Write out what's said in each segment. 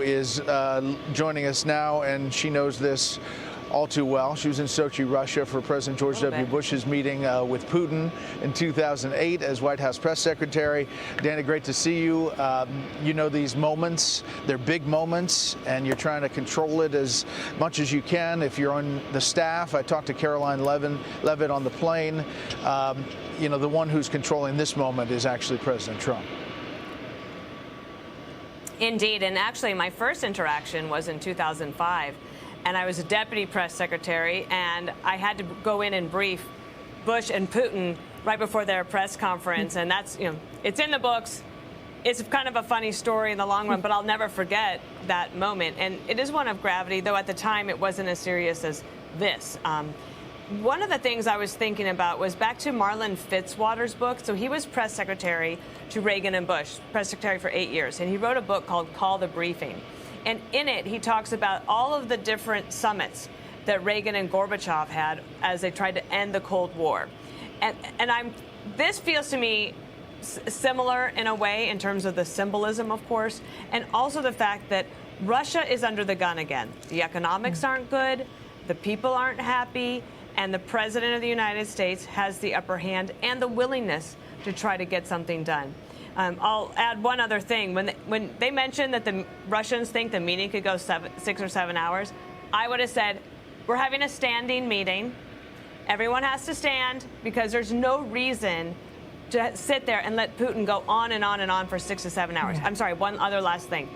Is joining us now, and she knows this all too well. She was in Sochi, Russia for President George W. Bush's meeting with Putin in 2008 as White House press secretary. Dana, great to see you. You know these moments, they're big moments, and you're trying to control it as much as you can. If you're on the staff, I talked to Caroline Levitt on the plane. You know, the one who's controlling this moment is actually President Trump. Indeed, and actually my first interaction was in 2005, and I was a deputy press secretary, and I had to go in and brief Bush and Putin right before their press conference, and that's, you know, it's in the books. It's kind of a funny story in the long run, but I'll never forget that moment, and it is one of gravity, though at the time it wasn't as serious as this. One of the things I was thinking about was back to Marlin Fitzwater's book. So he was press secretary to Reagan and Bush, press secretary for 8 years. And he wrote a book called Call the Briefing. And in it, he talks about all of the different summits that Reagan and Gorbachev had as they tried to end the Cold War. And this feels to me similar in a way in terms of the symbolism, of course, and also the fact that Russia is under the gun again. The economics aren't good. The people aren't happy. And the president of the United States has the upper hand and the willingness to try to get something done. I'll add one other thing. When they mentioned that the Russians think the meeting could go 6 or 7 hours, I would have said, we're having a standing meeting. Everyone has to stand because there's no reason to sit there and let Putin go on and on and on for 6 to 7 hours. I'm sorry, one other last thing.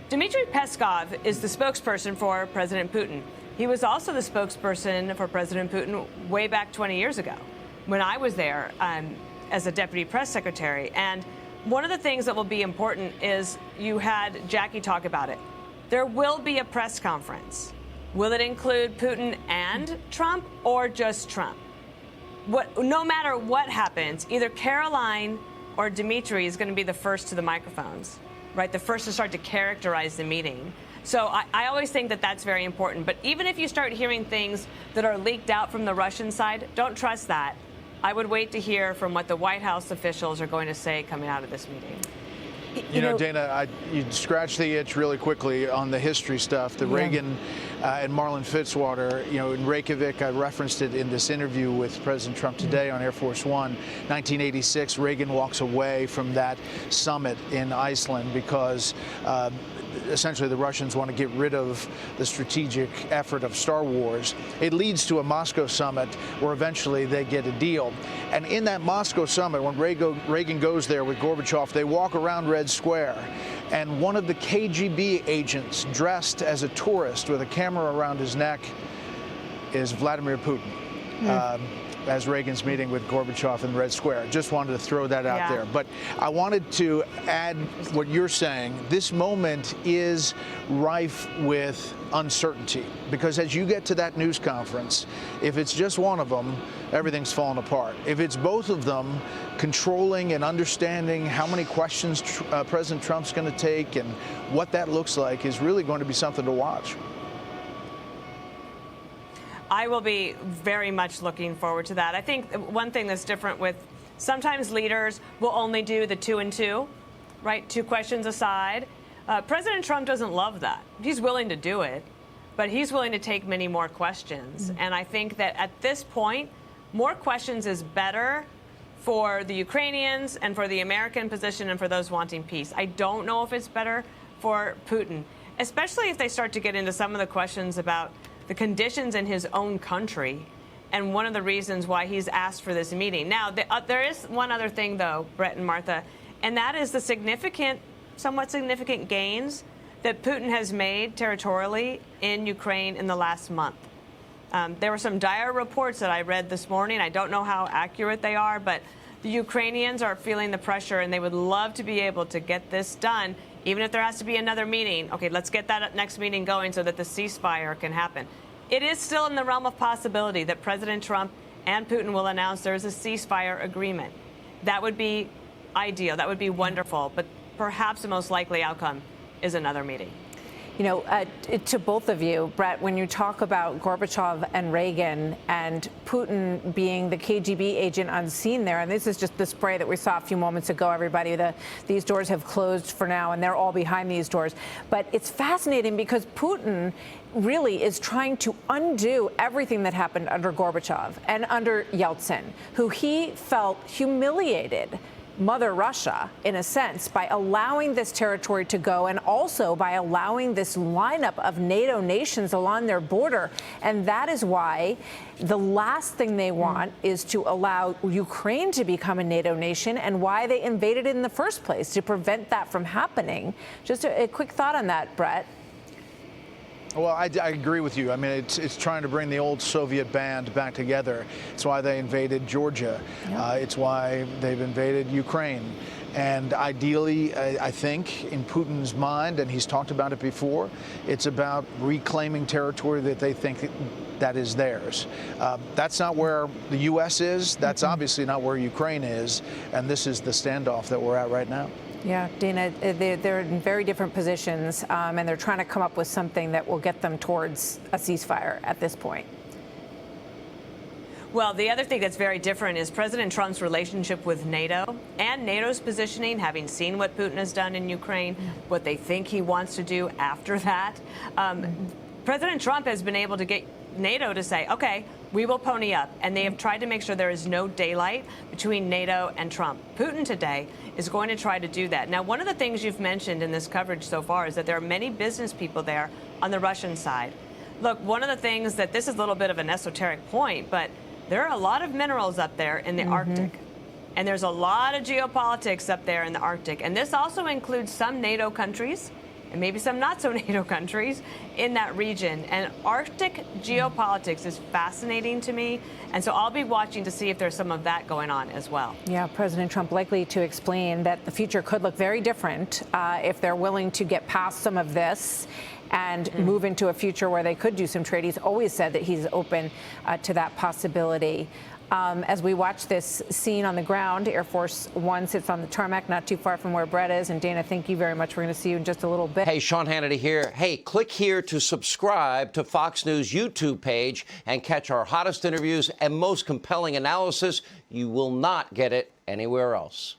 Dmitry Peskov is the spokesperson for President Putin. He was also the spokesperson for President Putin way back 20 years ago when I was there as a deputy press secretary. And one of the things that will be important is you had Jackie talk about it. There will be a press conference. Will it include Putin and Trump or just Trump? No matter what happens, either Caroline or Dmitry is going to be the first to the microphones, right? The first to start to characterize the meeting. So I always think that that's very important. But even if you start hearing things that are leaked out from the Russian side, don't trust that. I would wait to hear from what the White House officials are going to say coming out of this meeting. You know, Dana, you scratch the itch really quickly on the history stuff. The Reagan and Marlin Fitzwater, you know, in Reykjavik, I referenced it in this interview with President Trump today on Air Force One. 1986, Reagan walks away from that summit in Iceland because essentially the Russians want to get rid of the strategic effort of Star Wars. It leads to a Moscow summit where eventually they get a deal. And in that Moscow summit, when Reagan goes there with Gorbachev, they walk around Red Square. And one of the KGB agents dressed as a tourist with a camera around his neck is Vladimir Putin. As Reagan's meeting with Gorbachev in Red Square. Just wanted to throw that out there. But I wanted to add what you're saying. This moment is rife with uncertainty because as you get to that news conference, if it's just one of them, everything's falling apart. If it's both of them, controlling and understanding how many questions President Trump's going to take and what that looks like is really going to be something to watch. I will be very much looking forward to that. I think one thing that's different with sometimes leaders will only do the 2 and 2, right? 2 questions aside. President Trump doesn't love that. He's willing to do it, but he's willing to take many more questions. And I think that at this point, more questions is better for the Ukrainians and for the American position and for those wanting peace. I don't know if it's better for Putin, especially if they start to get into some of the questions about the conditions in his own country, and one of the reasons why he's asked for this meeting. Now, there is one other thing, though, Brett and Martha, and that is the somewhat significant gains that Putin has made territorially in Ukraine in the last month. There were some dire reports that I read this morning. I don't know how accurate they are, but the Ukrainians are feeling the pressure, and they would love to be able to get this done, even if there has to be another meeting. Okay, let's get that next meeting going so that the ceasefire can happen. It is still in the realm of possibility that President Trump and Putin will announce there is a ceasefire agreement. That would be ideal. That would be wonderful. But perhaps the most likely outcome is another meeting. To both of you, Brett, when you talk about Gorbachev and Reagan and Putin being the KGB agent unseen there, and this is just the spray that we saw a few moments ago, everybody, these doors have closed for now, and they're all behind these doors. But it's fascinating because Putin really is trying to undo everything that happened under Gorbachev and under Yeltsin, who he felt humiliated Mother Russia, in a sense, by allowing this territory to go and also by allowing this lineup of NATO nations along their border. And that is why the last thing they want is to allow Ukraine to become a NATO nation, and why they invaded it in the first place, to prevent that from happening. Just a quick thought on that, Brett. Well, I agree with you. I mean, it's trying to bring the old Soviet band back together. It's why they invaded Georgia. Yeah. It's why they've invaded Ukraine. And ideally, I think, in Putin's mind, and he's talked about it before, it's about reclaiming territory that they think that is theirs. That's not where the U.S. is. That's obviously not where Ukraine is. And this is the standoff that we're at right now. Yeah, Dana, they're in very different positions, and they're trying to come up with something that will get them towards a ceasefire at this point. Well, the other thing that's very different is President Trump's relationship with NATO and NATO's positioning, having seen what Putin has done in Ukraine, what they think he wants to do after that. President Trump has been able to get NATO to say, OK, we will pony up. And they have tried to make sure there is no daylight between NATO and Trump. Putin today is going to try to do that. Now, one of the things you've mentioned in this coverage so far is that there are many business people there on the Russian side. Look, one of the things that this is a little bit of an esoteric point, but there are a lot of minerals up there in the Arctic. And there's a lot of geopolitics up there in the Arctic. And this also includes some NATO countries and maybe some not so NATO countries in that region. And Arctic geopolitics is fascinating to me. And so I'll be watching to see if there's some of that going on as well. Yeah, President Trump likely to explain that the future could look very different if they're willing to get past some of this and move into a future where they could do some trade. He's always said that he's open to that possibility. As we watch this scene on the ground, Air Force One sits on the tarmac not too far from where Brett is. And Dana, thank you very much. We're going to see you in just a little bit. Hey, Sean Hannity here. Hey, click here to subscribe to Fox News YouTube page and catch our hottest interviews and most compelling analysis. You will not get it anywhere else.